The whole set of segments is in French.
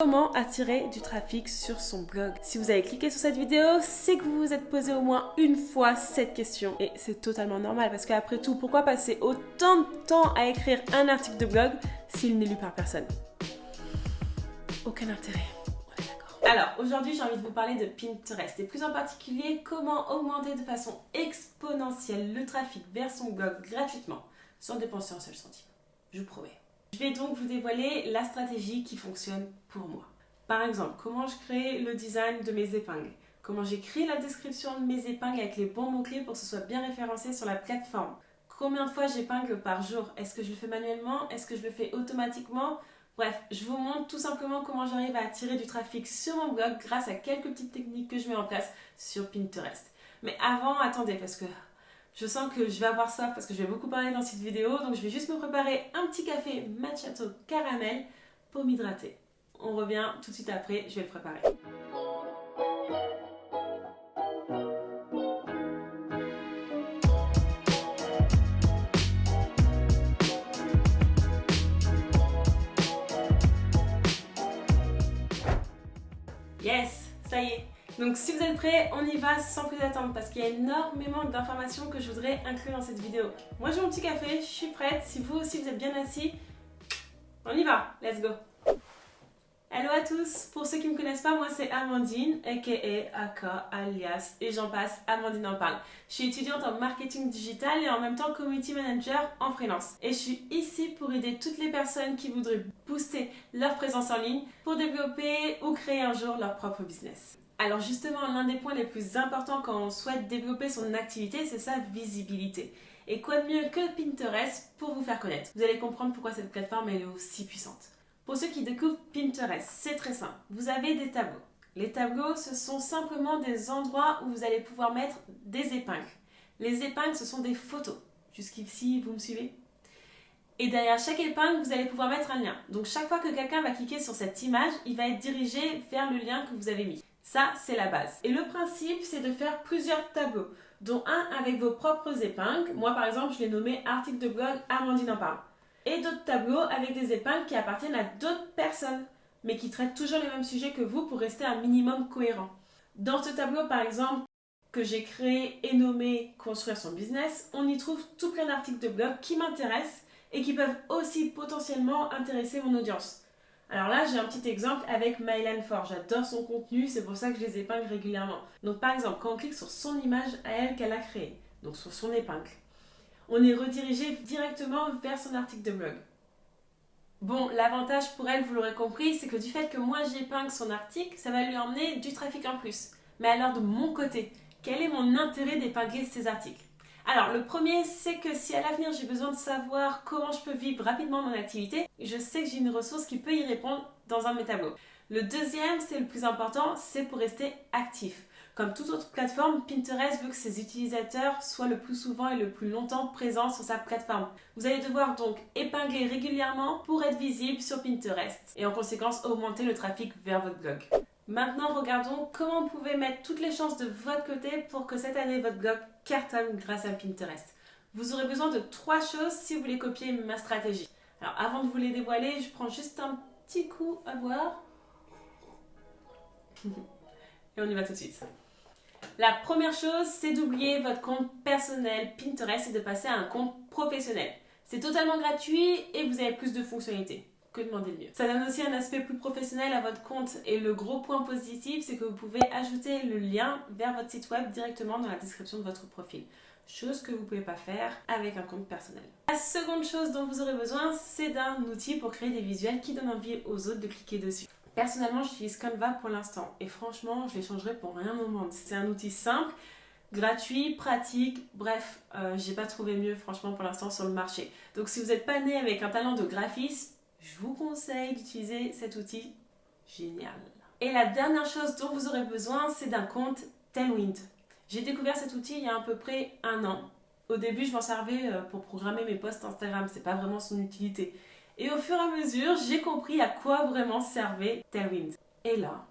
Comment attirer du trafic sur son blog? Si vous avez cliqué sur cette vidéo, c'est que vous vous êtes posé au moins une fois cette question. Et c'est totalement normal parce qu'après tout, pourquoi passer autant de temps à écrire un article de blog s'il n'est lu par personne? Aucun intérêt. On est d'accord. Alors, aujourd'hui, j'ai envie de vous parler de Pinterest et plus en particulier, comment augmenter de façon exponentielle le trafic vers son blog gratuitement sans dépenser un seul centime. Je vous promets. Je vais donc vous dévoiler la stratégie qui fonctionne pour moi. Par exemple, comment je crée le design de mes épingles, comment j'écris la description de mes épingles avec les bons mots-clés pour que ce soit bien référencé sur la plateforme, combien de fois j'épingle par jour, est-ce que je le fais manuellement, est-ce que je le fais automatiquement. Bref, je vous montre tout simplement comment j'arrive à attirer du trafic sur mon blog grâce à quelques petites techniques que je mets en place sur Pinterest. Mais avant, attendez, parce que je sens que je vais avoir soif parce que je vais beaucoup parler dans cette vidéo, donc je vais juste me préparer un petit café macchiato caramel pour m'hydrater. On revient tout de suite après, je vais le préparer. Yes, ça y est. Donc si vous êtes prêts, on y va sans plus attendre parce qu'il y a énormément d'informations que je voudrais inclure dans cette vidéo. Moi j'ai mon petit café, je suis prête. Si vous aussi vous êtes bien assis, on y va, let's go. Hello à tous, pour ceux qui ne me connaissent pas, moi c'est Amandine, aka alias, et j'en passe, Amandine en parle. Je suis étudiante en marketing digital et en même temps community manager en freelance. Et je suis ici pour aider toutes les personnes qui voudraient booster leur présence en ligne pour développer ou créer un jour leur propre business. Alors justement, l'un des points les plus importants quand on souhaite développer son activité, c'est sa visibilité. Et quoi de mieux que Pinterest pour vous faire connaître? Vous allez comprendre pourquoi cette plateforme est aussi puissante. Pour ceux qui découvrent Pinterest, c'est très simple. Vous avez des tableaux. Les tableaux, ce sont simplement des endroits où vous allez pouvoir mettre des épingles. Les épingles, ce sont des photos. Jusqu'ici, vous me suivez? Et derrière chaque épingle, vous allez pouvoir mettre un lien. Donc chaque fois que quelqu'un va cliquer sur cette image, il va être dirigé vers le lien que vous avez mis. Ça, c'est la base. Et le principe, c'est de faire plusieurs tableaux, dont un avec vos propres épingles. Moi, par exemple, je l'ai nommé article de blog Amandine en parle. Et d'autres tableaux avec des épingles qui appartiennent à d'autres personnes, mais qui traitent toujours les mêmes sujets que vous pour rester un minimum cohérent. Dans ce tableau, par exemple, que j'ai créé et nommé Construire son business, on y trouve tout plein d'articles de blog qui m'intéressent et qui peuvent aussi potentiellement intéresser mon audience. Alors là, j'ai un petit exemple avec Mylan Ford. J'adore son contenu, c'est pour ça que je les épingle régulièrement. Donc par exemple, quand on clique sur son image à elle qu'elle a créée, donc sur son épingle, on est redirigé directement vers son article de blog. Bon, l'avantage pour elle, vous l'aurez compris, c'est que du fait que moi j'épingle son article, ça va lui emmener du trafic en plus. Mais alors de mon côté, quel est mon intérêt d'épingler ces articles? Alors le premier, c'est que si à l'avenir j'ai besoin de savoir comment je peux vivre rapidement mon activité, je sais que j'ai une ressource qui peut y répondre dans un de mes tableaux. Le deuxième, c'est le plus important, c'est pour rester actif. Comme toute autre plateforme, Pinterest veut que ses utilisateurs soient le plus souvent et le plus longtemps présents sur sa plateforme. Vous allez devoir donc épingler régulièrement pour être visible sur Pinterest et en conséquence augmenter le trafic vers votre blog. Maintenant, regardons comment vous pouvez mettre toutes les chances de votre côté pour que cette année votre blog cartonne grâce à Pinterest. Vous aurez besoin de 3 choses si vous voulez copier ma stratégie. Alors avant de vous les dévoiler, je prends juste un petit coup à boire. Et on y va tout de suite. La première chose, c'est d'oublier votre compte personnel Pinterest et de passer à un compte professionnel. C'est totalement gratuit et vous avez plus de fonctionnalités. Que demander de mieux? Ça donne aussi un aspect plus professionnel à votre compte et le gros point positif, c'est que vous pouvez ajouter le lien vers votre site web directement dans la description de votre profil. Chose que vous ne pouvez pas faire avec un compte personnel. La seconde chose dont vous aurez besoin, c'est d'un outil pour créer des visuels qui donnent envie aux autres de cliquer dessus. Personnellement, j'utilise Canva pour l'instant et franchement, je l'échangerai pour rien au monde. C'est un outil simple, gratuit, pratique, bref, j'ai pas trouvé mieux franchement pour l'instant sur le marché. Donc si vous n'êtes pas né avec un talent de graphiste, je vous conseille d'utiliser cet outil génial. Et la dernière chose dont vous aurez besoin, c'est d'un compte Tailwind. J'ai découvert cet outil il y a à peu près 1 an. Au début, je m'en servais pour programmer mes posts Instagram, c'est pas vraiment son utilité. Et au fur et à mesure, j'ai compris à quoi vraiment servait Tailwind. Et là,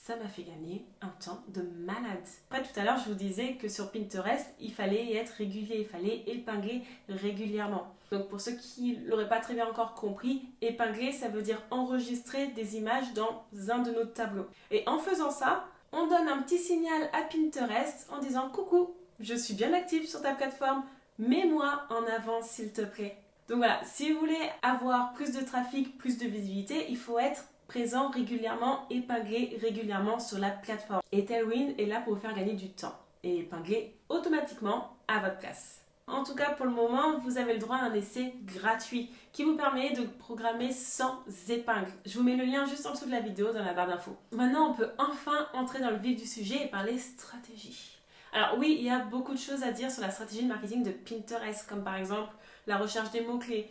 ça m'a fait gagner un temps de malade. Après, tout à l'heure, je vous disais que sur Pinterest, il fallait être régulier, il fallait épingler régulièrement. Donc pour ceux qui ne l'auraient pas très bien encore compris, épingler, ça veut dire enregistrer des images dans un de nos tableaux. Et en faisant ça, on donne un petit signal à Pinterest en disant « Coucou, je suis bien active sur ta plateforme, mets-moi en avant s'il te plaît ». Donc voilà, si vous voulez avoir plus de trafic, plus de visibilité, il faut être présent régulièrement, épinglé régulièrement sur la plateforme. Et Tailwind est là pour vous faire gagner du temps et épingler automatiquement à votre place. En tout cas, pour le moment, vous avez le droit à un essai gratuit qui vous permet de programmer sans épingle. Je vous mets le lien juste en dessous de la vidéo dans la barre d'infos. Maintenant, on peut enfin entrer dans le vif du sujet et parler stratégie. Alors oui, il y a beaucoup de choses à dire sur la stratégie de marketing de Pinterest, comme par exemple la recherche des mots-clés,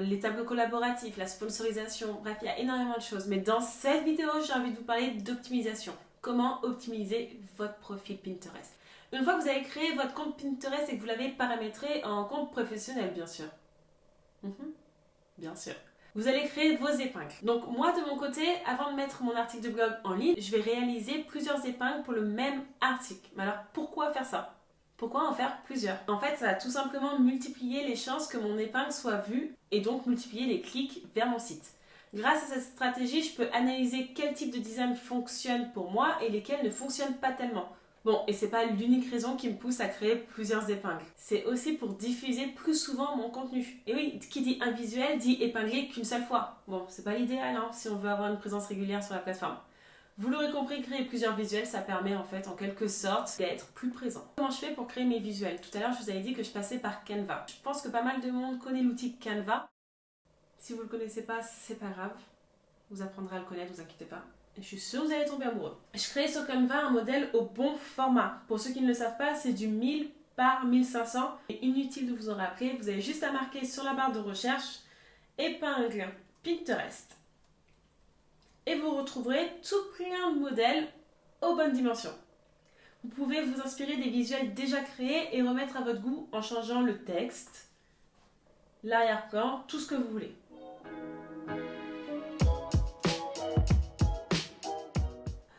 les tableaux collaboratifs, la sponsorisation, bref, il y a énormément de choses. Mais dans cette vidéo, j'ai envie de vous parler d'optimisation. Comment optimiser votre profil Pinterest. Une fois que vous avez créé votre compte Pinterest et que vous l'avez paramétré en compte professionnel, bien sûr. Bien sûr. Vous allez créer vos épingles. Donc moi, de mon côté, avant de mettre mon article de blog en ligne, je vais réaliser plusieurs épingles pour le même article. Mais alors, pourquoi faire ça ? Pourquoi en faire plusieurs? En fait, ça va tout simplement multiplier les chances que mon épingle soit vue et donc multiplier les clics vers mon site. Grâce à cette stratégie, je peux analyser quel type de design fonctionne pour moi et lesquels ne fonctionnent pas tellement. Bon, et c'est pas l'unique raison qui me pousse à créer plusieurs épingles. C'est aussi pour diffuser plus souvent mon contenu. Et oui, qui dit un visuel dit épingler qu'une seule fois. Bon, c'est pas l'idéal hein, si on veut avoir une présence régulière sur la plateforme. Vous l'aurez compris, créer plusieurs visuels, ça permet en fait, en quelque sorte, d'être plus présent. Comment je fais pour créer mes visuels? Tout à l'heure, je vous avais dit que je passais par Canva. Je pense que pas mal de monde connaît l'outil Canva. Si vous ne le connaissez pas, c'est pas grave. Vous apprendrez à le connaître, vous inquiétez pas. Et je suis sûre que vous allez tomber amoureux. Je crée sur Canva un modèle au bon format. Pour ceux qui ne le savent pas, c'est du 1000 par 1500. Et inutile de vous en rappeler, vous avez juste à marquer sur la barre de recherche épingle Pinterest. Et vous retrouverez tout plein de modèles aux bonnes dimensions. Vous pouvez vous inspirer des visuels déjà créés et remettre à votre goût en changeant le texte, l'arrière-plan, tout ce que vous voulez.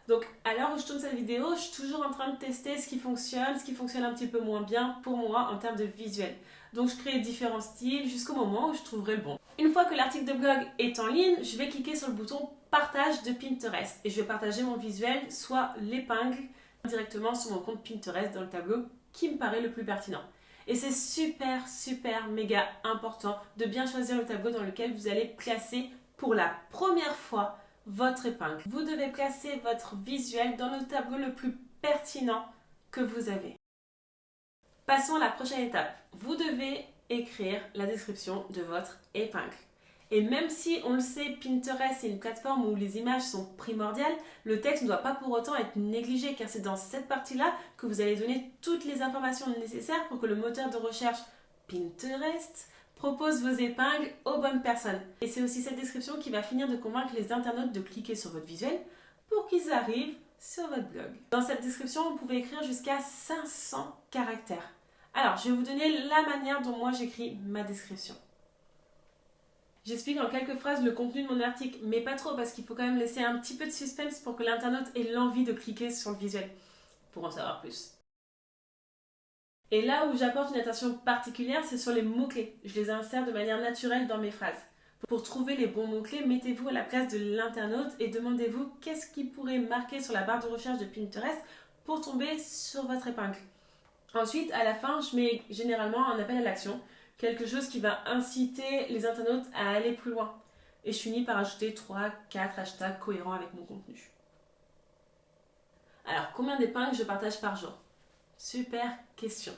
Donc à l'heure où je tourne cette vidéo, je suis toujours en train de tester ce qui fonctionne un petit peu moins bien pour moi en termes de visuel. Donc je crée différents styles jusqu'au moment où je trouverai le bon. Une fois que l'article de blog est en ligne, je vais cliquer sur le bouton partage de Pinterest et je vais partager mon visuel, soit l'épingle, directement sur mon compte Pinterest dans le tableau qui me paraît le plus pertinent. Et c'est super méga important de bien choisir le tableau dans lequel vous allez placer pour la première fois votre épingle. Vous devez placer votre visuel dans le tableau le plus pertinent que vous avez. Passons à la prochaine étape. Vous devez écrire la description de votre épingle. Et même si, on le sait, Pinterest est une plateforme où les images sont primordiales, le texte ne doit pas pour autant être négligé car c'est dans cette partie-là que vous allez donner toutes les informations nécessaires pour que le moteur de recherche Pinterest propose vos épingles aux bonnes personnes. Et c'est aussi cette description qui va finir de convaincre les internautes de cliquer sur votre visuel pour qu'ils arrivent sur votre blog. Dans cette description, vous pouvez écrire jusqu'à 500 caractères. Alors, je vais vous donner la manière dont moi j'écris ma description. J'explique en quelques phrases le contenu de mon article, mais pas trop parce qu'il faut quand même laisser un petit peu de suspense pour que l'internaute ait l'envie de cliquer sur le visuel pour en savoir plus. Et là où j'apporte une attention particulière, c'est sur les mots-clés. Je les insère de manière naturelle dans mes phrases. Pour trouver les bons mots-clés, mettez-vous à la place de l'internaute et demandez-vous qu'est-ce qui pourrait marquer sur la barre de recherche de Pinterest pour tomber sur votre épingle. Ensuite, à la fin, je mets généralement un appel à l'action, quelque chose qui va inciter les internautes à aller plus loin. Et je finis par ajouter 3-4 hashtags cohérents avec mon contenu. Alors, combien d'épingles je partage par jour? Super question.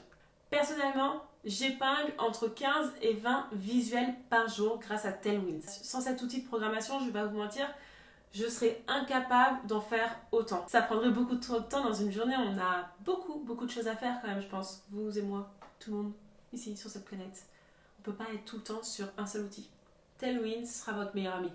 Personnellement, j'épingle entre 15 et 20 visuels par jour grâce à Tailwind. Sans cet outil de programmation, je ne vais pas vous mentir, je serais incapable d'en faire autant. Ça prendrait beaucoup trop de temps dans une journée. On a beaucoup de choses à faire quand même, je pense. Vous et moi, tout le monde ici sur cette planète. On ne peut pas être tout le temps sur un seul outil. Tailwind sera votre meilleur ami,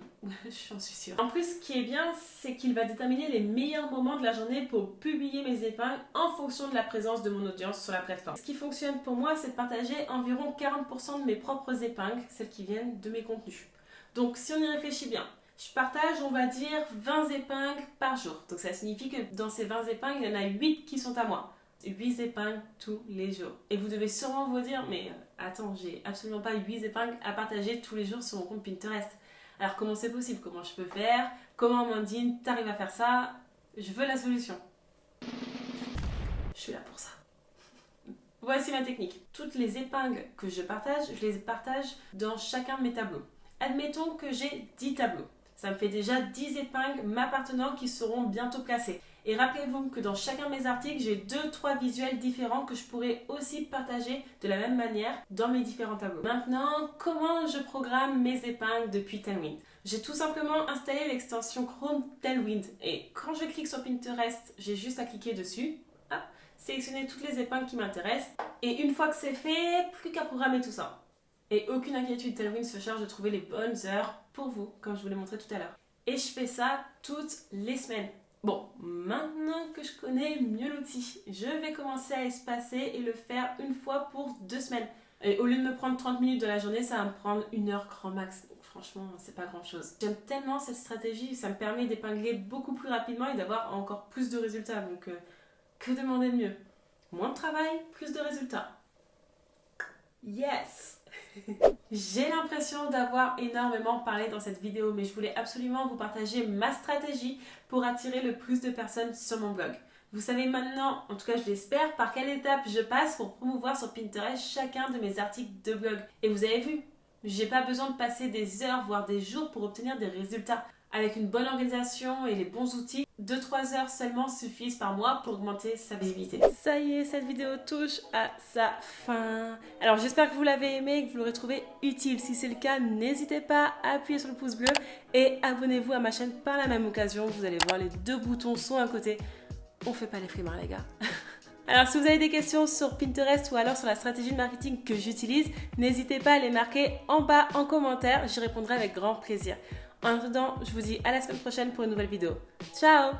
j'en suis sûre. En plus, ce qui est bien, c'est qu'il va déterminer les meilleurs moments de la journée pour publier mes épingles en fonction de la présence de mon audience sur la plateforme. Ce qui fonctionne pour moi, c'est de partager environ 40% de mes propres épingles, celles qui viennent de mes contenus. Donc, si on y réfléchit bien, Je partage, on va dire, 20 épingles par jour. Donc ça signifie que dans ces 20 épingles, il y en a 8 qui sont à moi. 8 épingles tous les jours. Et vous devez sûrement vous dire, mais attends, j'ai absolument pas 8 épingles à partager tous les jours sur mon compte Pinterest. Alors comment c'est possible? Comment je peux faire? Comment Amandine, t'arrives à faire ça? Je veux la solution. Je suis là pour ça. Voici ma technique. Toutes les épingles que je les partage dans chacun de mes tableaux. Admettons que j'ai 10 tableaux. Ça me fait déjà 10 épingles m'appartenant qui seront bientôt placées. Et rappelez-vous que dans chacun de mes articles, j'ai 2-3 visuels différents que je pourrais aussi partager de la même manière dans mes différents tableaux. Maintenant, comment je programme mes épingles depuis Tailwind? J'ai tout simplement installé l'extension Chrome Tailwind. Et quand je clique sur Pinterest, j'ai juste à cliquer dessus. Hop, sélectionner toutes les épingles qui m'intéressent. Et une fois que c'est fait, plus qu'à programmer tout ça. Et aucune inquiétude, Tailwind se charge de trouver les bonnes heures pour vous, comme je vous l'ai montré tout à l'heure. Et je fais ça toutes les semaines. Bon, maintenant que je connais mieux l'outil, je vais commencer à espacer et le faire une fois pour 2 semaines. Et au lieu de me prendre 30 minutes de la journée, ça va me prendre 1 heure grand max. Donc franchement, c'est pas grand chose. J'aime tellement cette stratégie, ça me permet d'épingler beaucoup plus rapidement et d'avoir encore plus de résultats. Donc, que demander de mieux? Moins de travail, plus de résultats. Yes! J'ai l'impression d'avoir énormément parlé dans cette vidéo, mais je voulais absolument vous partager ma stratégie pour attirer le plus de personnes sur mon blog. Vous savez maintenant, en tout cas je l'espère, par quelle étape je passe pour promouvoir sur Pinterest chacun de mes articles de blog. Et vous avez vu, j'ai pas besoin de passer des heures, voire des jours pour obtenir des résultats. Avec une bonne organisation et les bons outils, 2-3 heures seulement suffisent par mois pour augmenter sa visibilité. Ça y est, cette vidéo touche à sa fin. Alors j'espère que vous l'avez aimé et que vous l'aurez trouvé utile. Si c'est le cas, n'hésitez pas à appuyer sur le pouce bleu et abonnez-vous à ma chaîne par la même occasion. Vous allez voir, les 2 boutons sont à côté. On fait pas les flemmards les gars. Alors si vous avez des questions sur Pinterest ou alors sur la stratégie de marketing que j'utilise, n'hésitez pas à les marquer en bas en commentaire. J'y répondrai avec grand plaisir. En attendant, je vous dis à la semaine prochaine pour une nouvelle vidéo. Ciao!